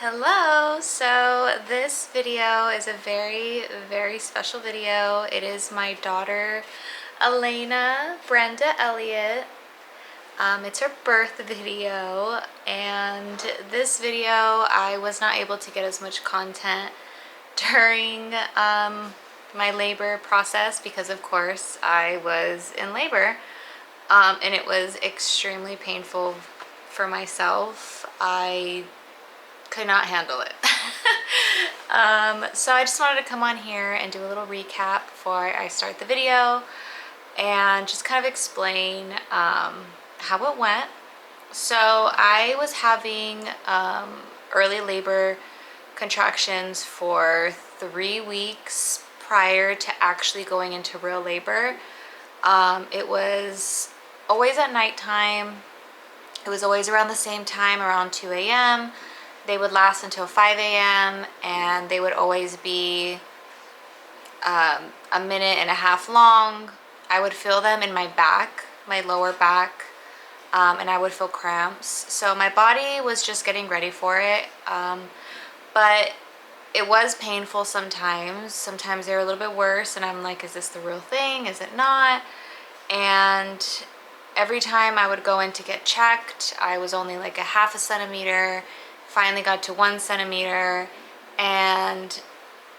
Hello! So this video is a very special video. It is my daughter Elena Brenda Elliott. It's her birth video, and this video I was not able to get as much content during my labor process because of course I was in labor, and it was extremely painful for myself. I could not handle it. So I just wanted to come on here and do a little recap before I start the video and just kind of explain how it went. So I was having early labor contractions for 3 weeks prior to actually going into real labor. It was always at nighttime. It was always around the same time, around 2 a.m. They would last until 5 a.m. and they would always be a minute and a half long. I would feel them in my back, my lower back, and I would feel cramps. So my body was just getting ready for it, but it was painful sometimes. Sometimes they were a little bit worse and I'm like, is this the real thing? Is it not? And every time I would go in to get checked, I was only like a half a centimeter. Finally got to 1 centimeter, and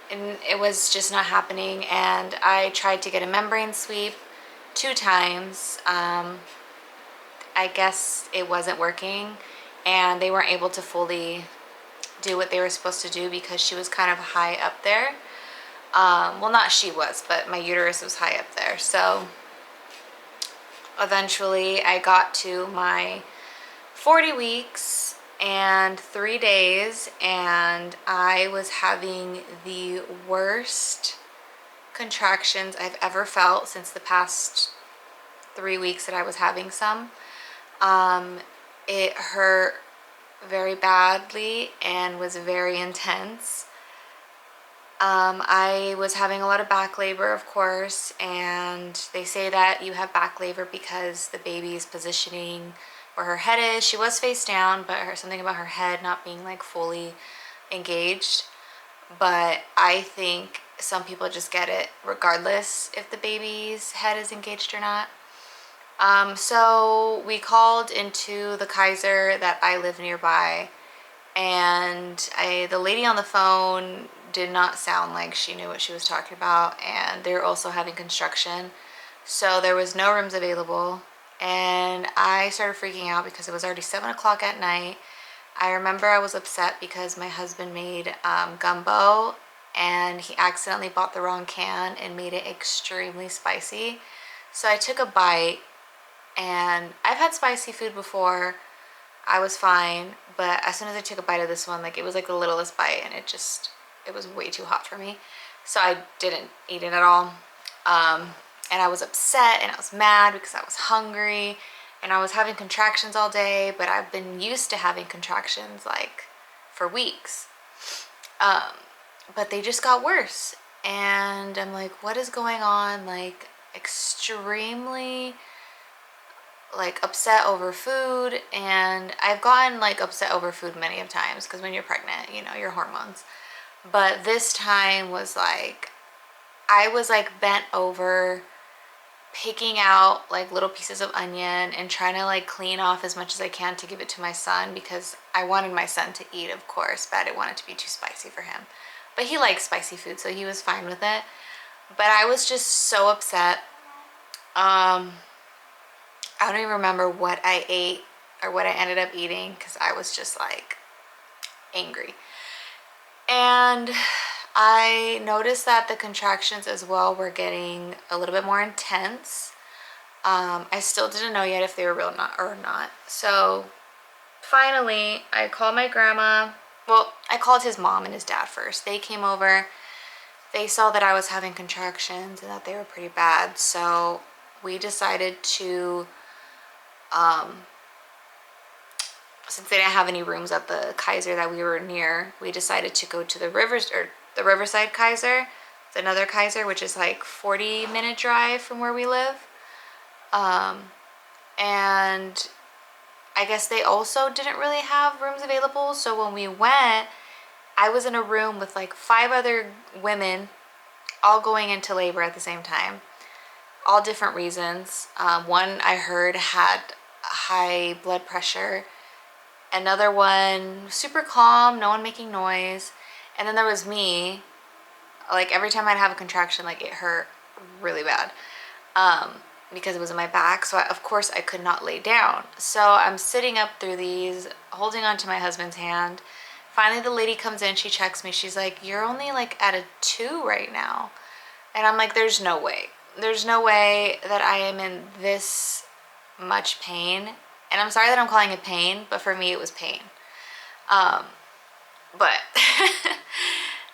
it was just not happening. And I tried to get a membrane sweep 2 times. I guess it wasn't working, and they weren't able to fully do what they were supposed to do because she was kind of high up there. Well, not she was, but my uterus was high up there. So eventually I got to my 40 weeks and 3 days, and I was having the worst contractions I've ever felt since the past 3 weeks that I was having some. It hurt very badly and was very intense. I was having a lot of back labor, of course, and they say that you have back labor because the baby is positioning where her head is. She was face down, but something about her head not being like fully engaged. But I think some people just get it regardless if the baby's head is engaged or not. So we called into the Kaiser that I live nearby, and the lady on the phone did not sound like she knew what she was talking about, and they were also having construction, so there was no rooms available. And I started freaking out because it was already 7 o'clock at night. I remember I was upset because my husband made gumbo, and he accidentally bought the wrong can and made it extremely spicy. So I took a bite, and I've had spicy food before. I was fine, but as soon as I took a bite of this one, like, it was like the littlest bite, and it was way too hot for me. So I didn't eat it at all. And I was upset and I was mad because I was hungry and I was having contractions all day, but I've been used to having contractions like for weeks. But they just got worse, and I'm like, what is going on? Like, extremely like upset over food. And I've gotten like upset over food many of times because when you're pregnant, you know, your hormones. But this time was like, I was like bent over picking out like little pieces of onion and trying to like clean off as much as I can to give it to my son, because I wanted my son to eat, of course, but I didn't want it to be too spicy for him. But he likes spicy food, so he was fine with it. But I was just so upset. I don't even remember what I ate or what I ended up eating because I was just like angry. And I noticed that the contractions as well were getting a little bit more intense. I still didn't know yet if they were real or not. So finally, I called my grandma. Well, I called his mom and his dad first. They came over. They saw that I was having contractions and that they were pretty bad. So we decided to, since they didn't have any rooms at the Kaiser that we were near, we decided to go to the Riverside Kaiser. It's another Kaiser, which is like 40-minute drive from where we live. And I guess they also didn't really have rooms available. So when we went, I was in a room with like 5 other women all going into labor at the same time, all different reasons. One I heard had high blood pressure, another one super calm, no one making noise, and then there was me. Like every time I'd have a contraction, like it hurt really bad, because it was in my back. So of course I could not lay down. So I'm sitting up through these, holding onto my husband's hand. Finally the lady comes in, she checks me, she's like, you're only like at a 2 right now. And I'm like, there's no way. There's no way that I am in this much pain. And I'm sorry that I'm calling it pain, but for me it was pain. But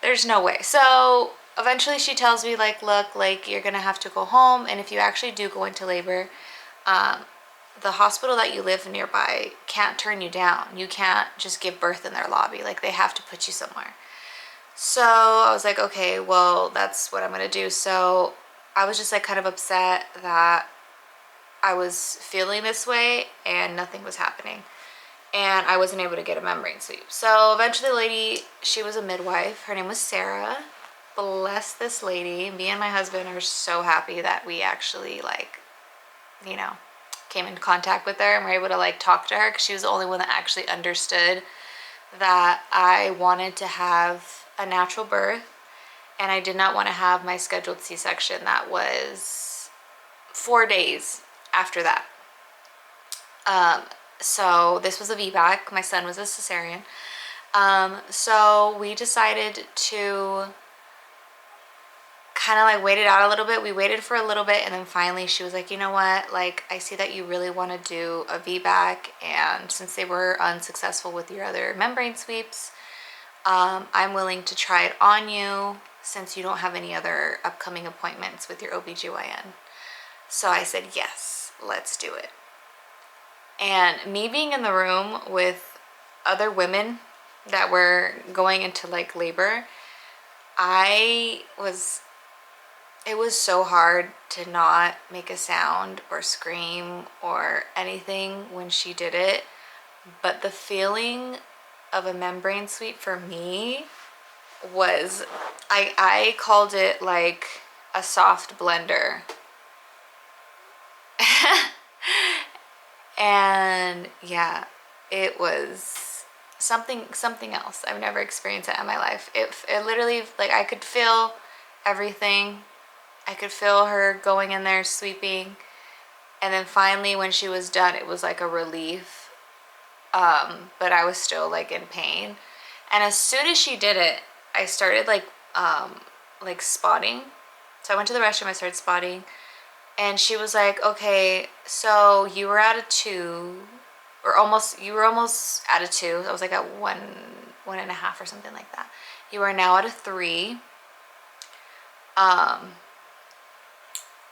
there's no way. So eventually she tells me like, look, like you're gonna have to go home. And if you actually do go into labor, the hospital that you live nearby can't turn you down. You can't just give birth in their lobby. Like they have to put you somewhere. So I was like, okay, well, that's what I'm gonna do. So I was just like kind of upset that I was feeling this way and nothing was happening. And I wasn't able to get a membrane sweep. So eventually the lady, she was a midwife. Her name was Sarah. Bless this lady. Me and my husband are so happy that we actually like, you know, came into contact with her and were able to like talk to her, because she was the only one that actually understood that I wanted to have a natural birth and I did not want to have my scheduled C-section that was 4 days after that. So this was a VBAC. My son was a cesarean. So we decided to kind of like wait it out a little bit. We waited for a little bit, and then finally she was like, you know what, like I see that you really want to do a VBAC, and since they were unsuccessful with your other membrane sweeps, I'm willing to try it on you since you don't have any other upcoming appointments with your OBGYN. So I said, yes, let's do it. And me being in the room with other women that were going into like labor, it was so hard to not make a sound or scream or anything when she did it. But the feeling of a membrane sweep for me was, I called it like a soft blender. And yeah, it was something else. I've never experienced that in my life. It literally, like I could feel everything. I could feel her going in there sweeping, and then finally when she was done, it was like a relief. But I was still like in pain. And as soon as she did it, I started like spotting. So I went to the restroom, I started spotting. And she was like, okay, so you were at a 2, or you were almost at a 2. I was like at 1.5 or something like that. You are now at a 3.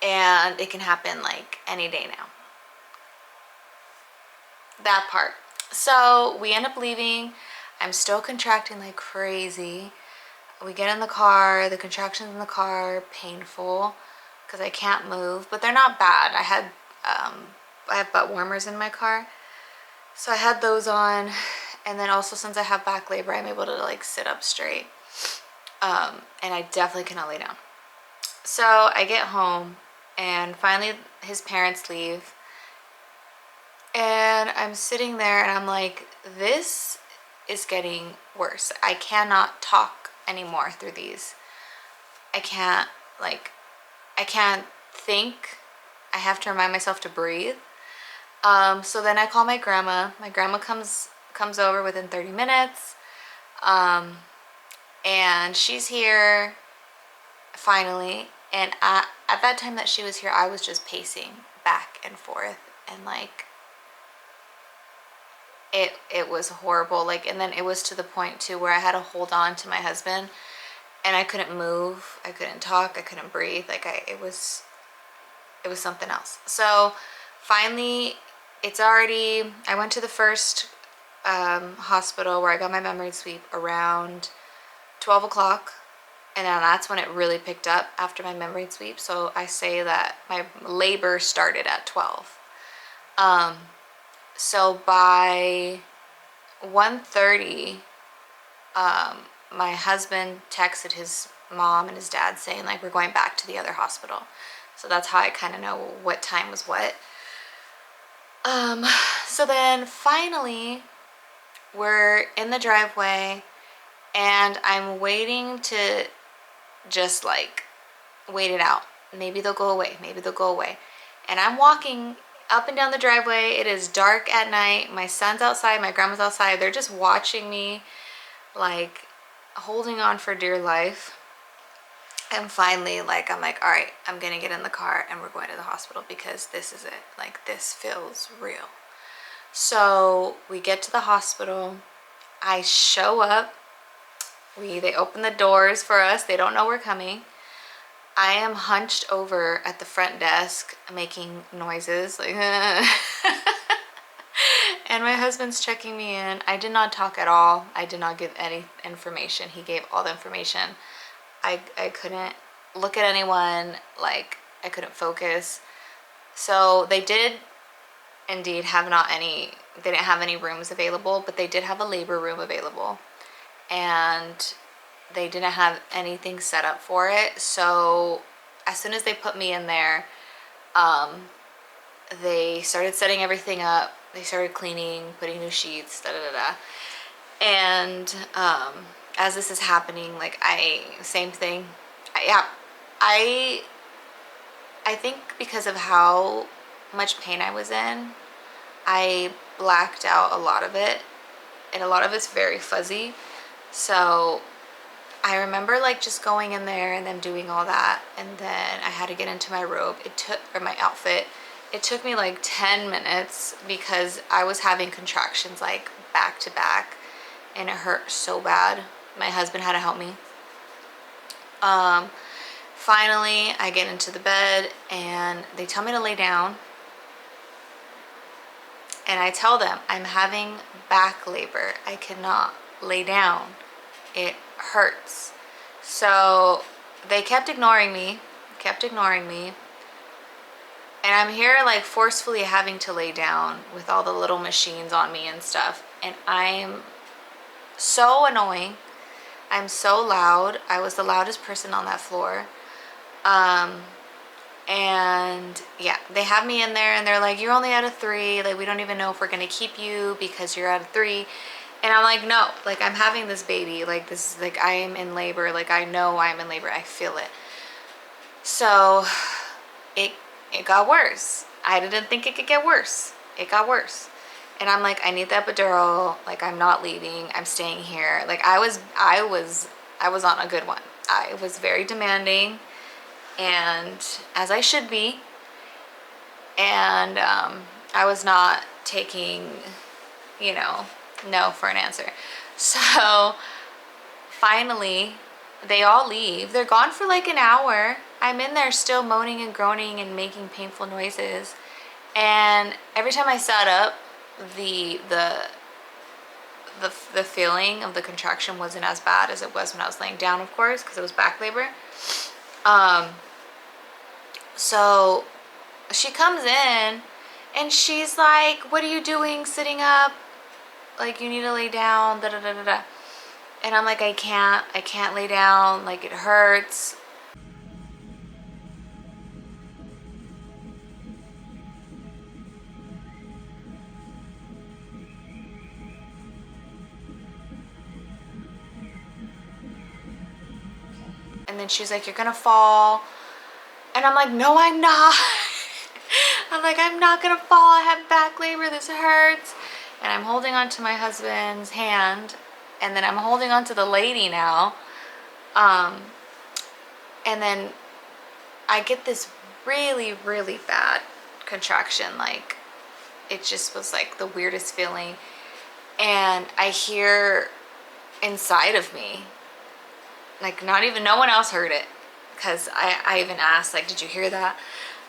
And it can happen like any day now. That part. So we end up leaving. I'm still contracting like crazy. We get in the car, the contractions in the car, painful, because I can't move, but they're not bad. I have butt warmers in my car, so I had those on. And then also, since I have back labor, I'm able to like sit up straight, and I definitely cannot lay down. So I get home, and finally his parents leave, and I'm sitting there and I'm like, this is getting worse. I cannot talk anymore through these. I can't think. I have to remind myself to breathe. So then I call my grandma. My grandma comes over within 30 minutes. And she's here finally. And at that time that she was here, I was just pacing back and forth, and like it was horrible. Like, and then it was to the point too where I had to hold on to my husband, and I couldn't move, I couldn't talk, I couldn't breathe. Like it was something else. So finally, I went to the first hospital where I got my membrane sweep around 12 o'clock. And then that's when it really picked up after my membrane sweep. So I say that my labor started at 12. So by 1:30, my husband texted his mom and his dad saying like we're going back to the other hospital. So that's how I kind of know what time was what. So then finally we're in the driveway and I'm waiting to just like wait it out. Maybe they'll go away. Maybe they'll go away. And I'm walking up and down the driveway. It is dark at night. My son's outside. My grandma's outside. They're just watching me, like holding on for dear life. And finally, like, I'm like, all right, I'm going to get in the car and we're going to the hospital because this is it. Like, this feels real. So we get to the hospital. I show up. They open the doors for us. They don't know we're coming. I am hunched over at the front desk making noises like and my husband's checking me in. I did not talk at all. I did not give any information. He gave all the information. I couldn't look at anyone, like I couldn't focus. So they did indeed have they didn't have any rooms available, but they did have a labor room available. And they didn't have anything set up for it. So as soon as they put me in there, they started setting everything up. They started cleaning, putting new sheets, And as this is happening, like same thing. I think because of how much pain I was in, I blacked out a lot of it, and a lot of it's very fuzzy. So I remember like just going in there and then doing all that, and then I had to get into my robe. Or my outfit. It took me like 10 minutes because I was having contractions like back to back, and it hurt so bad. My husband had to help me. Finally, I get into the bed and they tell me to lay down. And I tell them I'm having back labor. I cannot lay down. It hurts. So they kept ignoring me. And I'm here like forcefully having to lay down with all the little machines on me and stuff. And I'm so annoying. I'm so loud. I was the loudest person on that floor. And yeah, they have me in there and they're like, you're only out of 3. Like, we don't even know if we're going to keep you because you're out of 3. And I'm like, no, like I'm having this baby. Like this is like, I am in labor. Like I know I'm in labor. I feel it. So it got worse. I didn't think it could get worse. It got worse. And I'm like, I need the epidural. Like I'm not leaving. I'm staying here. Like I was on a good one. I was very demanding, and as I should be. And I was not taking, no for an answer. So finally, they all leave. They're gone for like an hour. I'm in there still moaning and groaning and making painful noises. And every time I sat up, the feeling of the contraction wasn't as bad as it was when I was laying down, of course, because it was back labor. So she comes in and she's like, what are you doing sitting up? Like, you need to lay down, da da da da da. And I'm like, I can't lay down, like it hurts. And then she's like, you're gonna fall. And I'm like, no, I'm not. I'm like, I'm not gonna fall. I have back labor. This hurts. And I'm holding on to my husband's hand. And then I'm holding on to the lady now. And then I get this really, really bad contraction. Like, it just was like the weirdest feeling. And I hear inside of me, like no one else heard it. Because I even asked, like, did you hear that?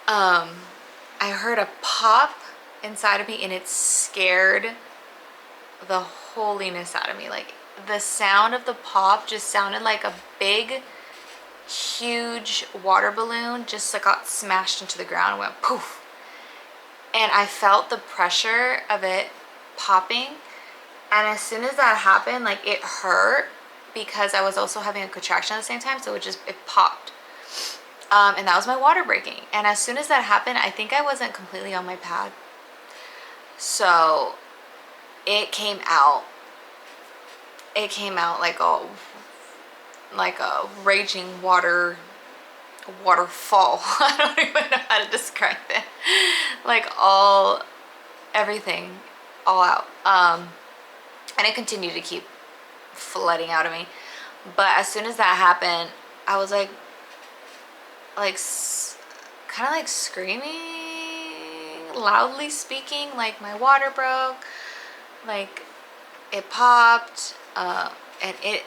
I heard a pop inside of me, and it scared the holiness out of me. Like, the sound of the pop just sounded like a big, huge water balloon just like got smashed into the ground and went poof. and I felt the pressure of it popping. And as soon as that happened, like it hurt because I was also having a contraction at the same time. So it popped. And that was my water breaking. And as soon as that happened, I think I wasn't completely on my pad. So it came out. It came out like a raging waterfall. I don't even know how to describe it. Like everything all out. And it continued to keep flooding out of me. But as soon as that happened, I was like kind of like screaming, loudly speaking, like my water broke, like it popped, and it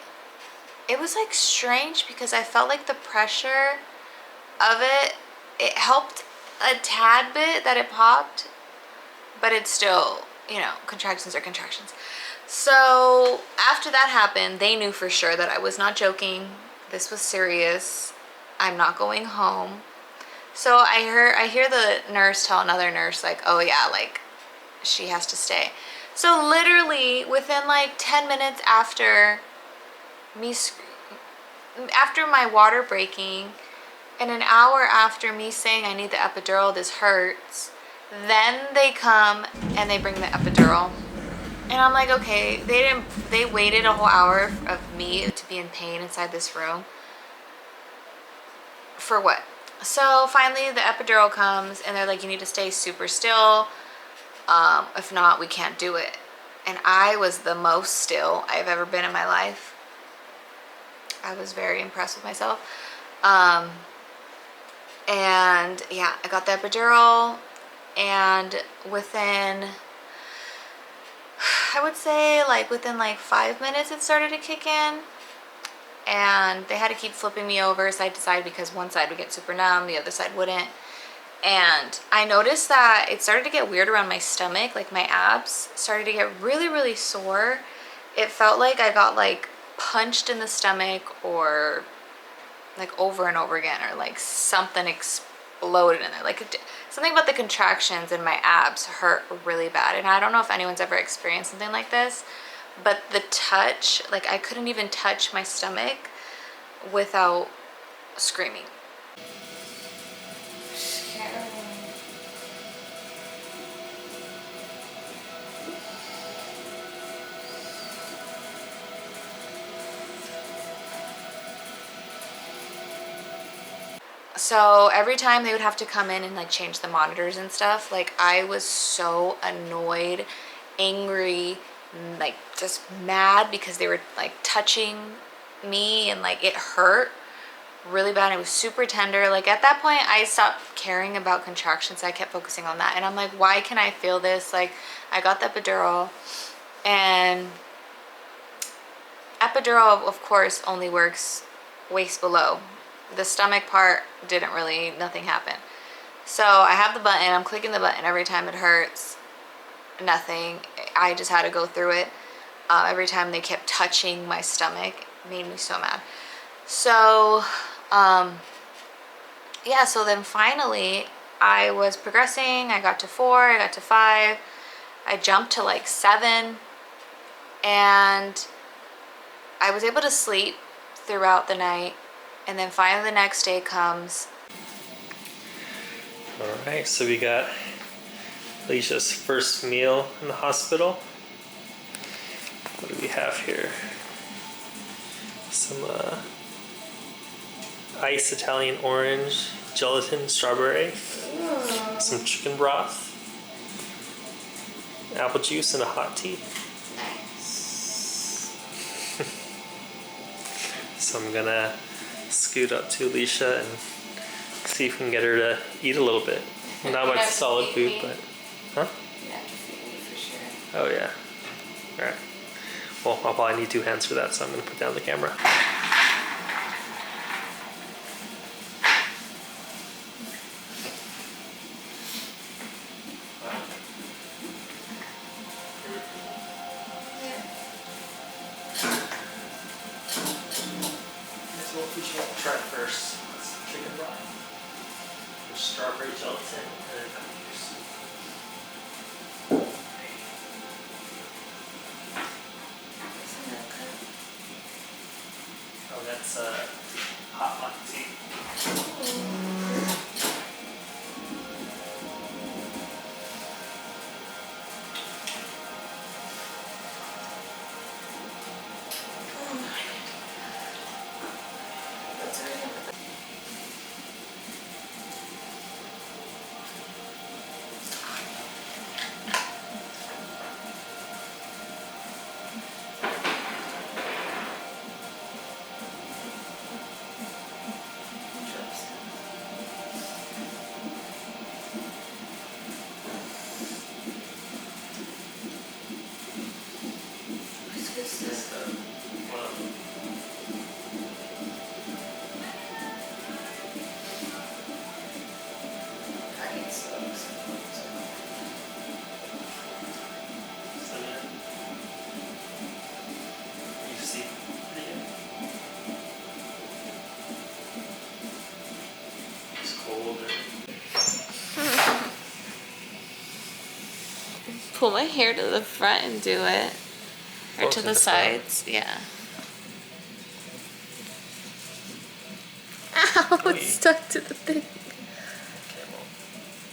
was like strange because I felt like the pressure of it helped a tad bit that it popped, but it's still, you know, contractions are contractions. So after that happened, they knew for sure that I was not joking. This was serious. I'm not going home. So I hear the nurse tell another nurse, like, oh yeah, like she has to stay. So literally within like 10 minutes after my water breaking, and an hour after me saying I need the epidural, this hurts, then they come and they bring the epidural. And I'm like, okay, they waited a whole hour of me to be in pain inside this room. For what? So finally the epidural comes and they're like, you need to stay super still. If not, we can't do it. And I was the most still I've ever been in my life. I was very impressed with myself. And yeah, I got the epidural, and I would say like within like 5 minutes it started to kick in. And they had to keep flipping me over side to side because one side would get super numb, the other side wouldn't. And I noticed that it started to get weird around my stomach, like my abs started to get really, really sore. It felt like I got like punched in the stomach, or like over and over again, or like something exploded in there. Like something about the contractions in my abs hurt really bad. And I don't know if anyone's ever experienced something like this, but the touch, like I couldn't even touch my stomach without screaming. So every time they would have to come in and like change the monitors and stuff, like I was so annoyed, angry, like just mad because they were like touching me and like it hurt really bad. It was super tender. Like at that point I stopped caring about contractions. I kept focusing on that, and I'm like, why can I feel this? Like I got the epidural, and epidural of course only works waist below. The stomach part didn't really, nothing happened. So I have the button, I'm clicking the button every time it hurts. Nothing. I just had to go through it. Every time they kept touching my stomach, it made me so mad. So yeah, so then finally I was progressing. I got to 4, I got to 5, I jumped to like 7, and I was able to sleep throughout the night. And then finally the next day comes. All right, so we got Alicia's first meal in the hospital. What do we have here? Some iced Italian orange, gelatin, strawberry, some chicken broth, apple juice, and a hot tea. Nice. So I'm gonna scoot up to Alicia and see if we can get her to eat a little bit. Not much solid food, but huh? You have to feed me for sure. Oh yeah. All right. Well, I'll probably need 2 hands for that, so I'm gonna put down the camera. Try it first. That's chicken broth with strawberry gelatin and apple juice. that's hot black tea. Pull my hair to the front and do it. Or to the sides. Yeah. Ow, it's stuck to the thing. Okay, well,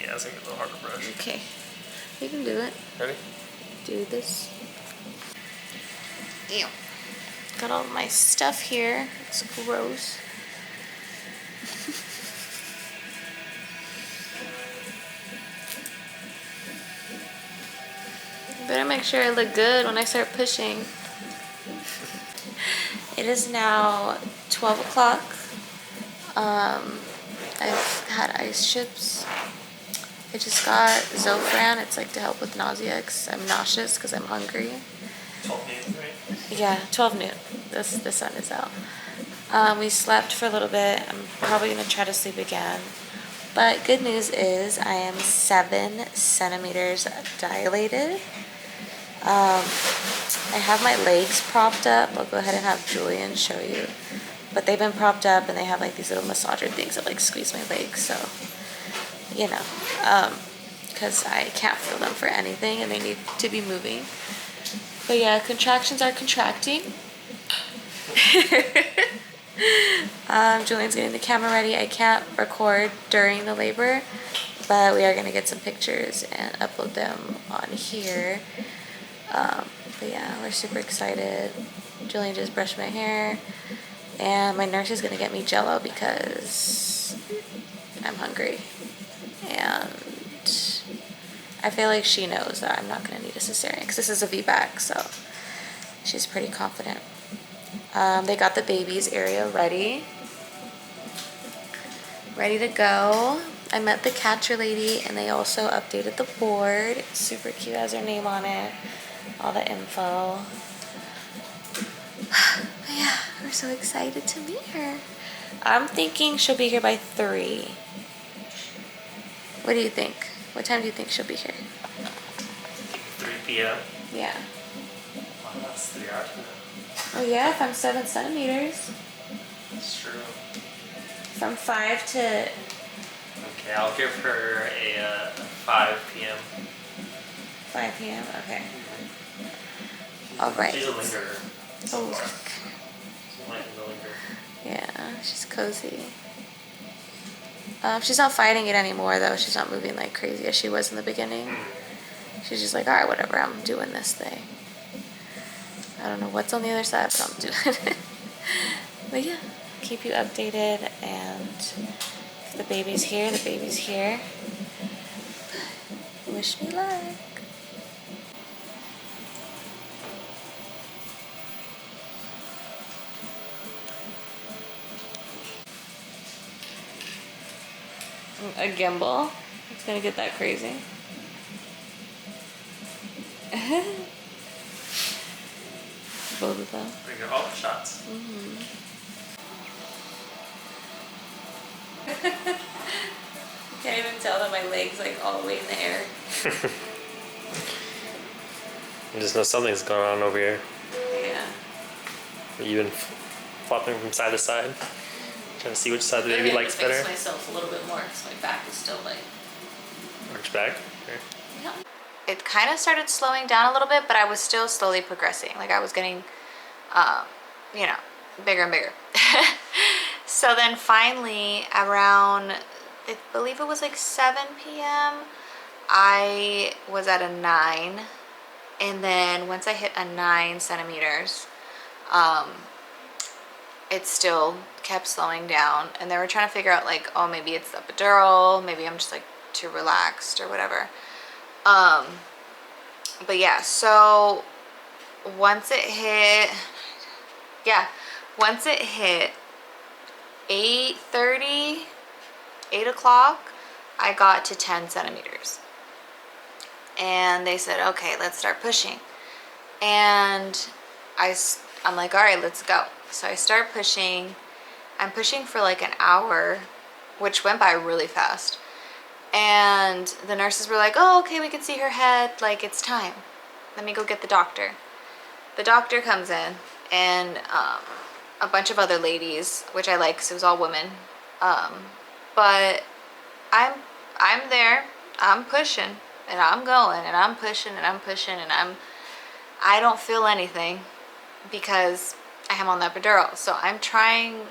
yeah, it's gonna be a little hard to brush. Okay. You can do it. Ready? Do this. Ew. Got all my stuff here. It's gross. Better make sure I look good when I start pushing. It is now 12 o'clock. I've had ice chips. I just got Zofran. It's like to help with nausea because I'm nauseous because I'm hungry. 12 noon, right? Yeah, 12 noon. The sun is out. We slept for a little bit. I'm probably going to try to sleep again. But good news is I am 7 centimeters dilated. I have my legs propped up. I'll go ahead and have Julian show you. But they've been propped up and they have like these little massager things that like squeeze my legs. So, you know, because I can't feel them for anything and they need to be moving. But yeah, contractions are contracting. Julian's getting the camera ready. I can't record during the labor, but we are going to get some pictures and upload them on here. But yeah, we're super excited. Julian just brushed my hair, and my nurse is going to get me Jell-O because I'm hungry. And I feel like she knows that I'm not going to need a cesarean because this is a VBAC, so she's pretty confident. They got the baby's area ready to go. I met the catcher lady and they also updated the board. It's super cute, has her name on it, all the info. But yeah, we're so excited to meet her. I'm thinking she'll be here by 3. What do you think? What time do you think she'll be here? 3 p.m. Yeah. Wow, that's 3 hours now. Oh yeah, if I'm 7 centimeters. That's true. From 5 to... Okay, I'll give her a 5 p.m. 5 p.m.? Okay. All right. She's a lingerer. Oh. She's liking the linger. Yeah, she's cozy. She's not fighting it anymore, though. She's not moving like crazy as she was in the beginning. She's just like, all right, whatever, I'm doing this thing. I don't know what's on the other side, but I'm doing it. But yeah, keep you updated, and if the baby's here, the baby's here. Wish me luck. A gimbal? It's gonna get that crazy. Both of them. We get all the shots. Can't even tell that my leg's like all the way in the air. You just know something's going on over here. Yeah. You've been flopping from side to side, trying to see which side the baby likes better. I myself a little bit more because my back is still like... Arch back. Okay. Yeah. It kind of started slowing down a little bit, but I was still slowly progressing. Like I was getting, you know, bigger and bigger. So then finally around, I believe it was like 7 p.m., I was at a 9. And then once I hit a 9 centimeters, it still kept slowing down. And they were trying to figure out like, oh, maybe it's the epidural, maybe I'm just like too relaxed or whatever. But yeah, so once it hit, once it hit 8:30, 8 o'clock, I got to 10 centimeters. And they said, okay, let's start pushing. And I'm like, all right, let's go. So I start pushing. I'm pushing for like an hour, which went by really fast. And the nurses were like, oh, okay, we can see her head. Like, it's time. Let me go get the doctor. The doctor comes in, and a bunch of other ladies, which I like because it was all women. But I'm there. I'm pushing, and I'm going, and I'm pushing, and I'm pushing, and I don't feel anything because I am on the epidural. So I'm trying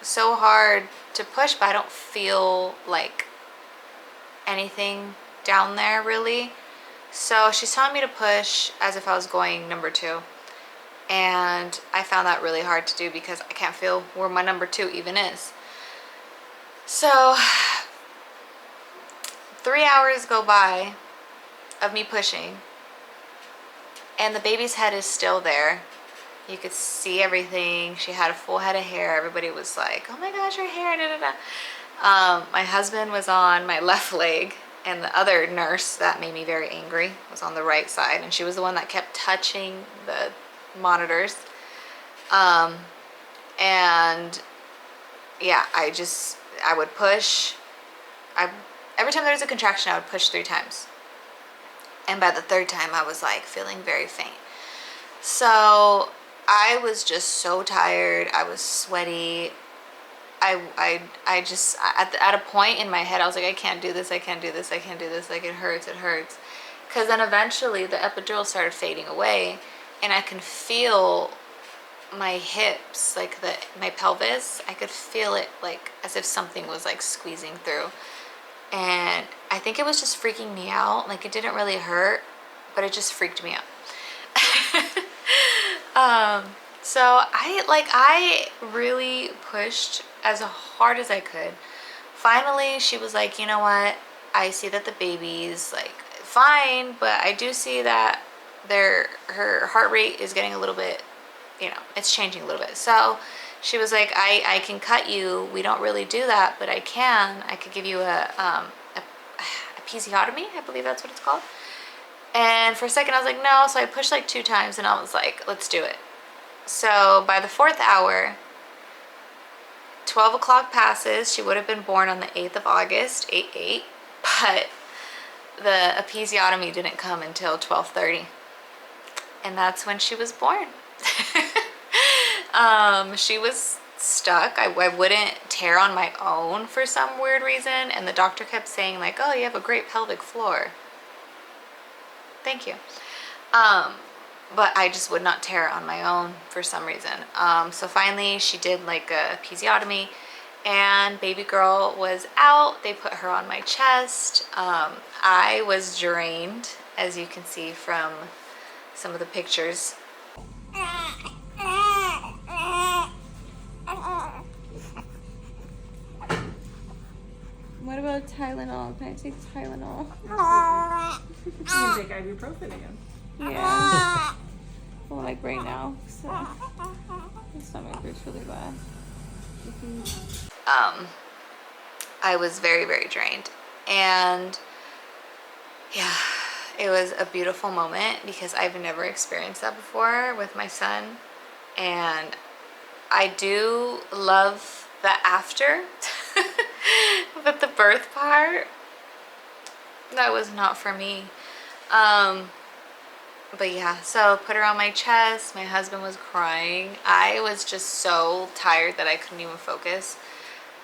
so hard to push, but I don't feel like anything down there really. So she's telling me to push as if I was going number 2. And I found that really hard to do because I can't feel where my number 2 even is. So 3 hours go by of me pushing, and the baby's head is still there. You could see everything. She had a full head of hair. Everybody was like, oh my gosh, her hair, da da da. My husband was on my left leg, and the other nurse that made me very angry was on the right side, and she was the one that kept touching the monitors. And yeah, I would push. Every time there was a contraction, I would push 3 times. And by the 3rd time, I was like feeling very faint. So I was just so tired. I was sweaty. I just, at a point in my head, I was like, I can't do this. I can't do this. I can't do this. Like, it hurts. It hurts. Because then eventually the epidural started fading away, and I can feel my hips, like my pelvis. I could feel it like as if something was like squeezing through. And I think it was just freaking me out. Like, it didn't really hurt, but it just freaked me out. So I really pushed as hard as I could. Finally, she was like, you know what? I see that the baby's like fine, but I do see that her heart rate is getting a little bit, it's changing a little bit. So she was like, I can cut you. We don't really do that, but I could give you a episiotomy, I believe that's what it's called. And for a second I was like, no. So I pushed like 2 times, and I was like, let's do it. So by the 4th hour, 12 o'clock passes. She would have been born on the 8th of August, 8/8, but the episiotomy didn't come until 12:30. And that's when she was born. She was stuck. I wouldn't tear on my own for some weird reason, and the doctor kept saying like, oh, you have a great pelvic floor. Thank you. But I just would not tear on my own for some reason. So finally she did like a episiotomy, and baby girl was out. They put her on my chest. I was drained, as you can see from some of the pictures. What about Tylenol? Can I take Tylenol? You can take ibuprofen again. Yeah. Well, like right now, so my stomach hurts really bad. I was very, very drained, and yeah, it was a beautiful moment because I've never experienced that before with my son, and I do love the after, but the birth part, that was not for me. But yeah, so put her on my chest. My husband was crying. I was just so tired that I couldn't even focus.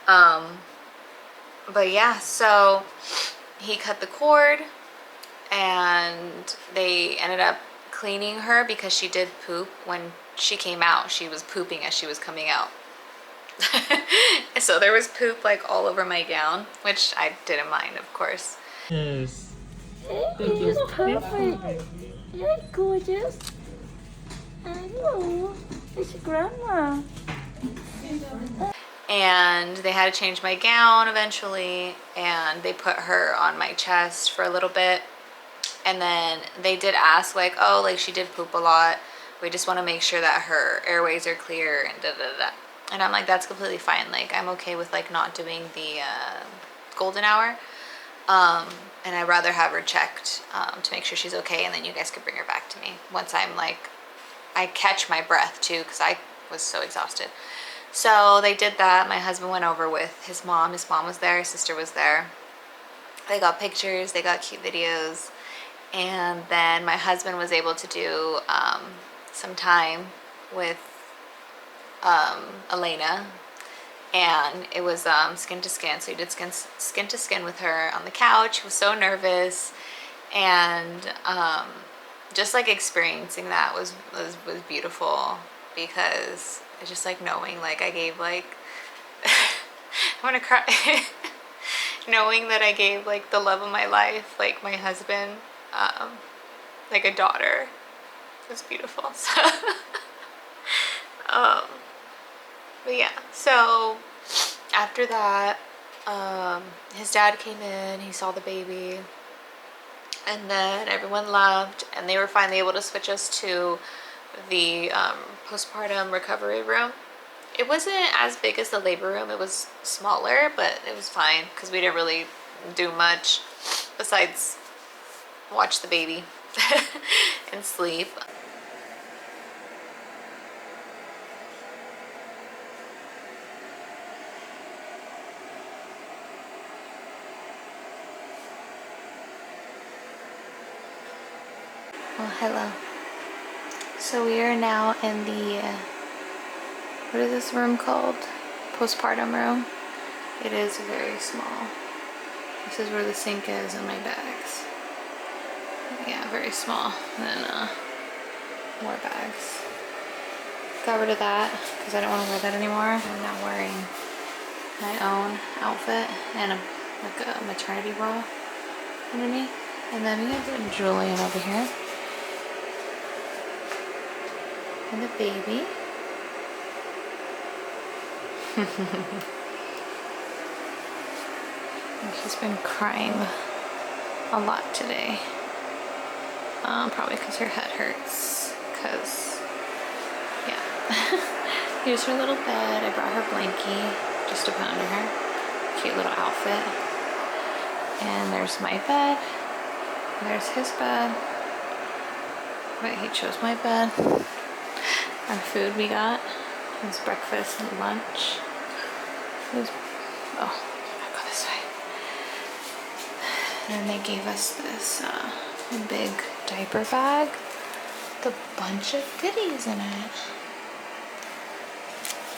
But yeah, so he cut the cord, and they ended up cleaning her because she did poop when she came out. She was pooping as she was coming out. So there was poop like all over my gown, which I didn't mind, of course. Yes. Thank you. Perfect. You're gorgeous. Hello. It's grandma. And they had to change my gown eventually, and they put her on my chest for a little bit. And then they did ask like, oh, like she did poop a lot. We just want to make sure that her airways are clear and da da da. And I'm like, that's completely fine. Like I'm okay with like not doing the golden hour. And I'd rather have her checked to make sure she's okay, and then you guys could bring her back to me once I'm like, I catch my breath too, because I was so exhausted. So they did that. My husband went over with his mom. His mom was there, his sister was there. They got pictures, they got cute videos. And then my husband was able to do some time with Elena, and it was skin to skin. So he did skin to skin with her on the couch. He was so nervous, and just like experiencing that was beautiful, because it's just like knowing like I gave like I'm gonna cry. Knowing that I gave like the love of my life, like my husband, like a daughter, was beautiful. So but yeah, so after that, his dad came in, he saw the baby, and then everyone left, and they were finally able to switch us to the postpartum recovery room. It wasn't as big as the labor room, it was smaller, but it was fine because we didn't really do much besides watch the baby and sleep. Well, hello. So we are now in the, what is this room called? Postpartum room. It is very small. This is where the sink is and my bags. Yeah, very small. And then more bags. Got rid of that because I don't want to wear that anymore. I'm now wearing my own outfit and like a maternity bra underneath. And then we have Julian over here. And the baby. He's been crying a lot today. Probably because her head hurts. Because, yeah. Here's her little bed. I brought her blankie just to put under her. Cute little outfit. And there's my bed. There's his bed. But he chose my bed. Our food we got was breakfast and lunch. It was, oh, I'll go this way. And they gave us this big diaper bag with a bunch of goodies in it.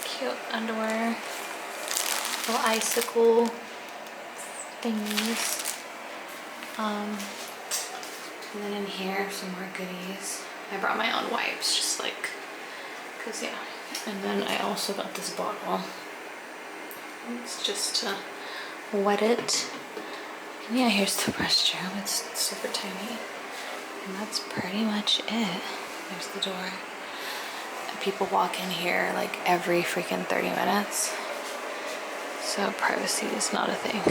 Cute underwear, little icicle thingies. And then in here, some more goodies. I brought my own wipes, just like, cause yeah. And then I also got this bottle. It's just to wet it. And yeah, here's the restroom. It's super tiny. And that's pretty much it. There's the door. And people walk in here like every freaking 30 minutes. So privacy is not a thing.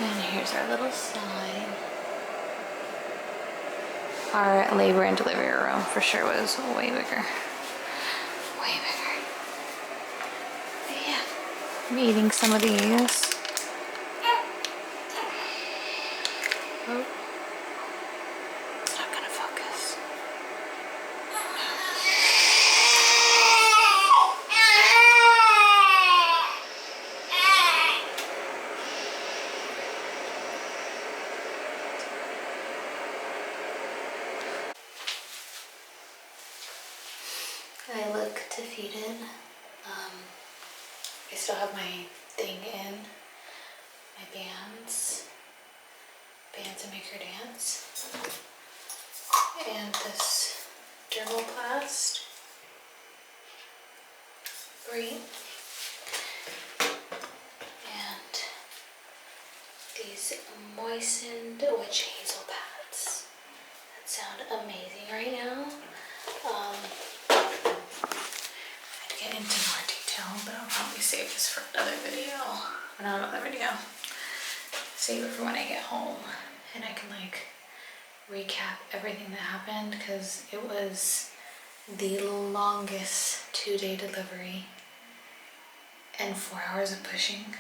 And here's our little sign. Our labor and delivery room for sure was way bigger. Way bigger. But yeah, I'm eating some of these. Oh, it's not gonna focus. I look defeated. I still have my thing in, my bands to make her dance, and this dermoplast. green. And these moistened witch hazel pads that sound amazing right now. I'd get into more detail, but I'll probably save this for another video. Or not another video. Save it for when I get home and I can like recap everything that happened, because it was the longest 2-day delivery and 4 hours of pushing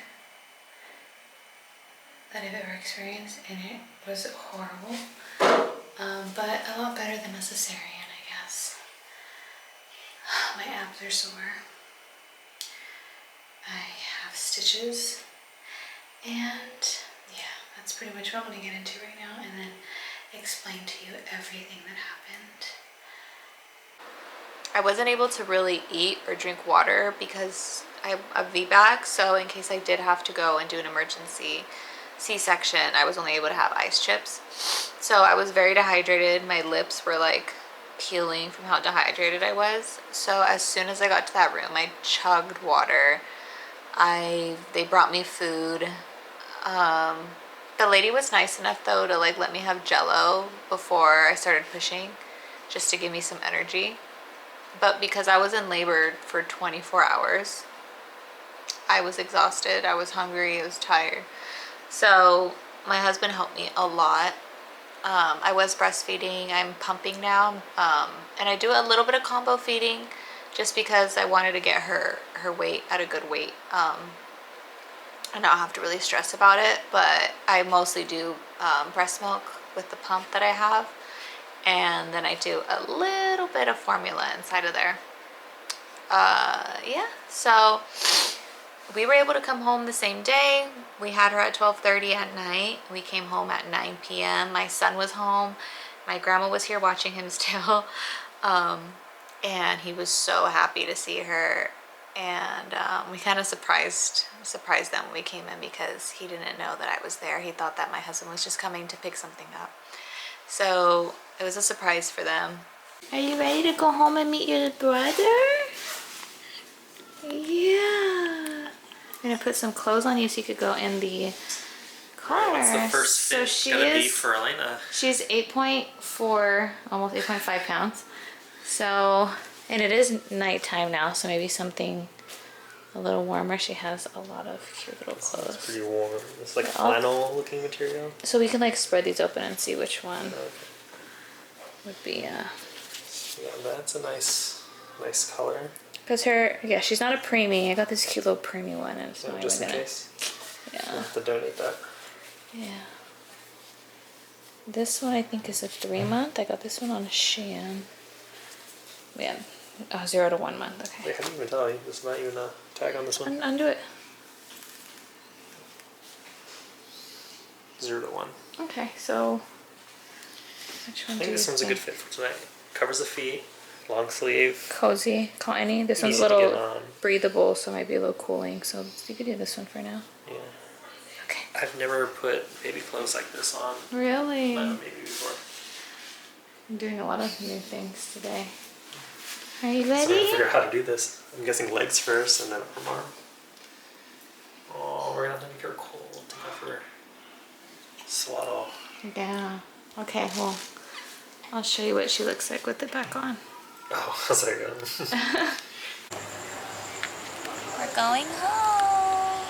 that I've ever experienced, and it was horrible, but a lot better than a cesarean, I guess. My abs are sore. I have stitches, and yeah, that's pretty much what I'm gonna get into right now, and then explain to you everything that happened. I wasn't able to really eat or drink water because I have a VBAC, so in case I did have to go and do an emergency C-section, I was only able to have ice chips. So I was very dehydrated. My lips were like peeling from how dehydrated I was. So as soon as I got to that room, I chugged water. They brought me food. The lady was nice enough though to like let me have Jello before I started pushing, just to give me some energy. But because I was in labor for 24 hours, I was exhausted, I was hungry, I was tired. So my husband helped me a lot. I was breastfeeding, I'm pumping now, and I do a little bit of combo feeding just because I wanted to get her weight at a good weight. And not have to really stress about it, but I mostly do breast milk with the pump that I have, and then I do a little bit of formula inside of there. Yeah, so we were able to come home the same day. We had her at 12:30 at night. We came home at 9 p.m. My son was home. My grandma was here watching him still, and he was so happy to see her. And we kind of surprised them when we came in, because he didn't know that I was there. He thought that my husband was just coming to pick something up. So it was a surprise for them. Are you ready to go home and meet your brother? Yeah. I'm gonna put some clothes on you so you could go in the car. What's the first fit gonna be for Elena? She's 8.4, almost 8.5 pounds. So, and it is nighttime now, so maybe something a little warmer. She has a lot of cute little clothes. It's pretty warm. It's like flannel looking material. So we can like spread these open and see which one would be. Yeah, that's a nice color. Cause yeah, she's not a preemie. I got this cute little preemie one, and it's not just in even case. Yeah. We'll have to donate that. Yeah. This one I think is a 3-month. I got this one on Shein. Yeah. 0 to 1 month. Okay. Wait, how do you even tell? There's not even a tag on this one. Undo it. 0 to 1. Okay, so which one? I think this one's a good fit for tonight. Covers the feet, long sleeve. Cozy, cottony. This one's a Easy to little get on. breathable, so it might be a little cooling. So you could do this one for now. Yeah. Okay. I've never put baby clothes like this on. Really? Maybe before. I'm doing a lot of new things today. Are you So I ready? gotta figure out how to do this. I'm guessing legs first and then arm. Oh, we're gonna have to make her cold to have her swaddle. Yeah. Okay, well, I'll show you what she looks like with it back on. Oh, how's that going? We're going home.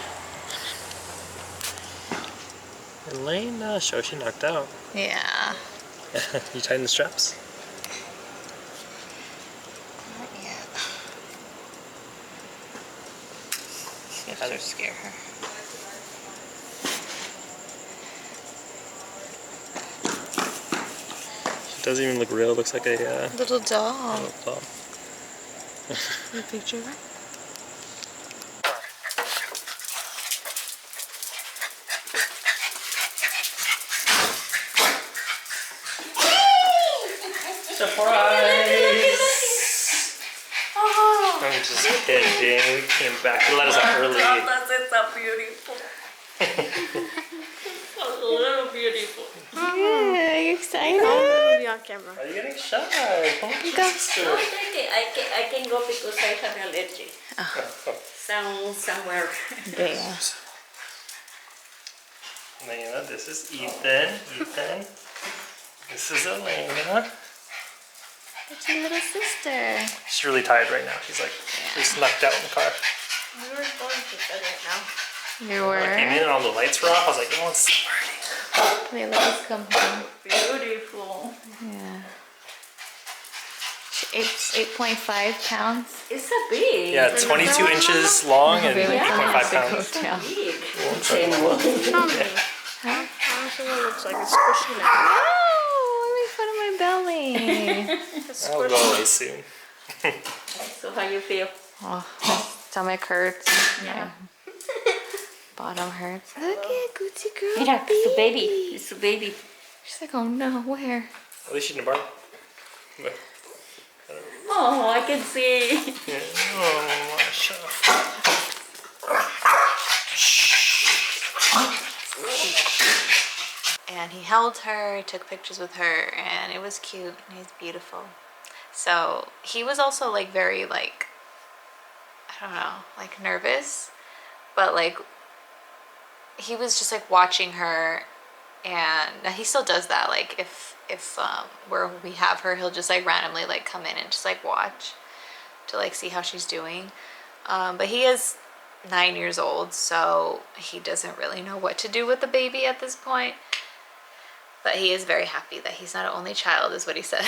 Elena, show she knocked out. Yeah. You tighten the straps? Not yet. You have to scare her. It doesn't even look real. It looks like a Little doll. little doll. You picture her? Surprise! I'm just kidding. We came back. You let us out early. It's so beautiful. little beautiful. Yeah, you excited? I'll be on camera. Are you getting shy? Come on, Go. sister. No, it's okay. I can go because I have allergy. Somewhere. Yeah. Elena, this is Ethan. Ethan. This is Elena. It's your little sister. She's really tired right now. She's like, she's knocked out in the car. We were going to bed right now. You When I came in were? and all the lights were off, I was like, no one's partying. Wait, let us come home. Beautiful. Yeah. 8.5 pounds. It's a big. Yeah, 22 inches long and Really? 8.5 Yeah. pounds. Hotel. Big. Huh? Honestly, it looks like it's squishing out. Oh, make fun of my belly. I'll go away soon. So how you feel? Oh, my stomach hurts. Yeah. Bottom hurts. Look at Gucci girl. Mira, it's a baby. It's a baby. She's like, oh no, where? At least she's in the bar. But, Oh, I can see. yeah. Oh, Masha. And he held her, took pictures with her, and it was cute, and he's beautiful. So he was also like very like, I don't know, like nervous, but like he was just like watching her, and he still does that. Like if where we have her, he'll just like randomly like come in and just like watch to like see how she's doing. But he is 9 years old, so he doesn't really know what to do with the baby at this point. But he is very happy that he's not an only child, is what he said.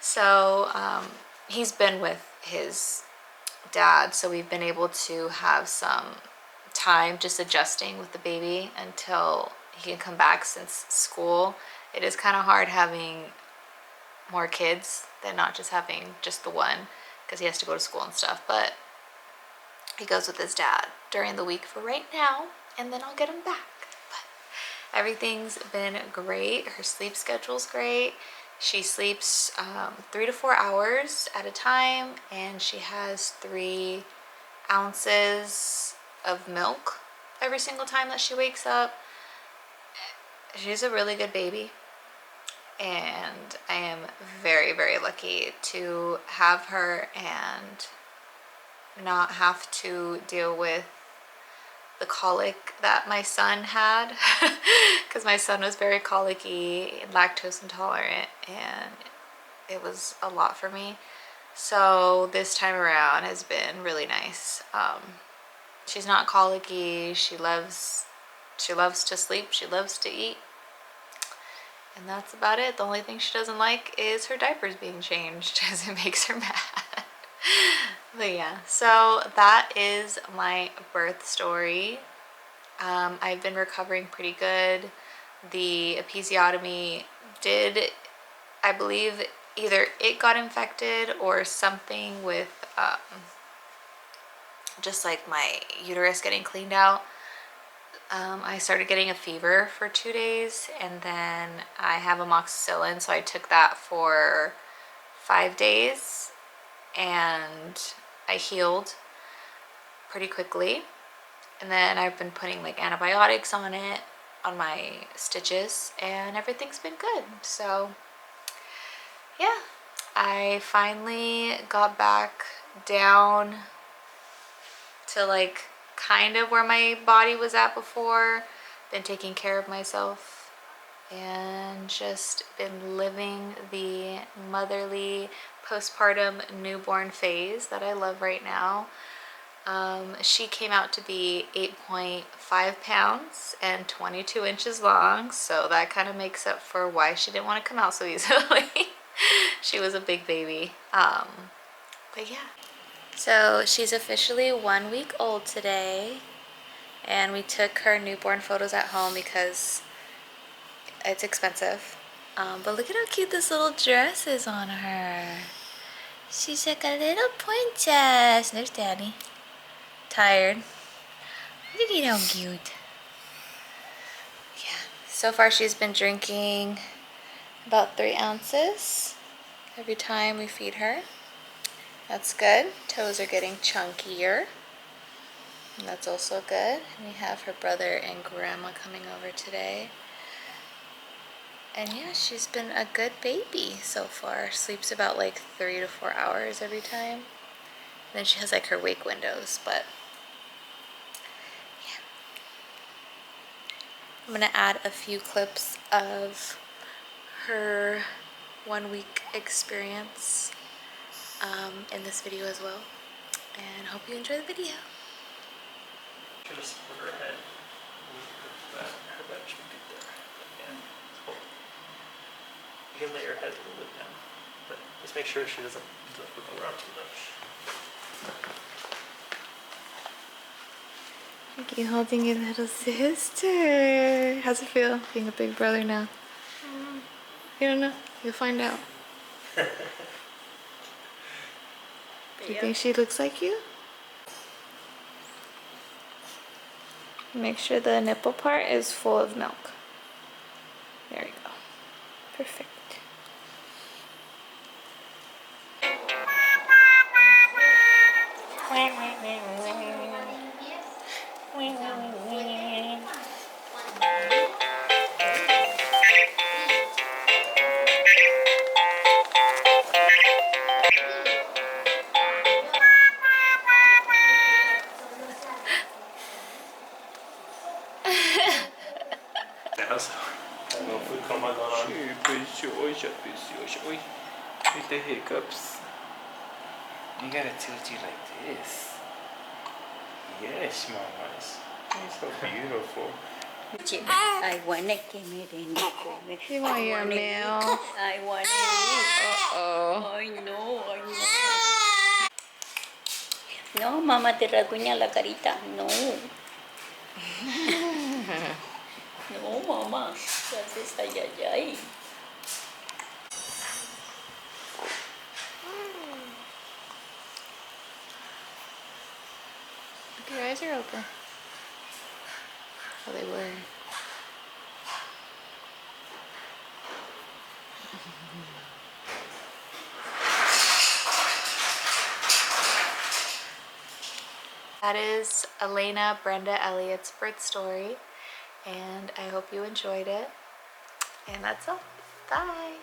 So he's been with his dad, so we've been able to have some time just adjusting with the baby until he can come back, since school. It is kind of hard having more kids than not just having just the one, because he has to go to school and stuff. But he goes with his dad during the week for right now, and then I'll get him back. But everything's been great. Her sleep schedule's great. She sleeps 3 to 4 hours at a time, and she has 3 ounces of milk every single time that she wakes up. She's a really good baby, and I am very, very lucky to have her and not have to deal with the colic that my son had, because my son was very colicky and lactose intolerant, and it was a lot for me. So this time around has been really nice. She's not colicky. She loves to sleep. She loves to eat. And that's about it. The only thing she doesn't like is her diapers being changed, because it makes her mad. But yeah, so that is my birth story. I've been recovering pretty good. The episiotomy did, I believe, either it got infected or something with just like my uterus getting cleaned out. I started getting a fever for 2 days, and then I have amoxicillin, so I took that for 5 days, and I healed pretty quickly. And then I've been putting like antibiotics on it, on my stitches, and everything's been good. So yeah, I finally got back down to like kind of where my body was at before. Been taking care of myself and just been living the motherly postpartum newborn phase that I love right now. She came out to be 8.5 pounds and 22 inches long, so that kind of makes up for why she didn't want to come out so easily. She was a big baby. But yeah. So she's officially 1 week old today, and we took her newborn photos at home because it's expensive. But look at how cute this little dress is on her. She's like a little princess. There's Daddy. Tired. Look at how cute. Yeah. So far she's been drinking about 3 ounces every time we feed her. That's good. Toes are getting chunkier. And that's also good. We have her brother and grandma coming over today. And yeah, she's been a good baby so far. Sleeps about like 3 to 4 hours every time. And then she has like her wake windows, but yeah. I'm gonna add a few clips of her 1 week experience in this video as well. And hope you enjoy the video. Try to support her head. Her back should be good there. Yeah. Hold. You can lay your head a little bit down, but just make sure she doesn't wiggle around too much. Thank you, holding your little sister. How's it feel being a big brother now? You don't know. You'll find out. Do you think she looks like you? Make sure the nipple part is full of milk. There you go. Perfect. No food coma going on. With the hiccups. You gotta tilt you like this. Yes, mamas. It's so beautiful. I wanna que me den de comer. You want your meal? I wanna eat. Uh-oh. Ay, no, ay, no. No, mamá te rasguña la carita. No. No, mamá. ¿Qué haces? Ay, ay, ay. Look, your eyes are open. Oh, they were. That is Elena Brenda Elliott's birth story, and I hope you enjoyed it. And that's all. Bye.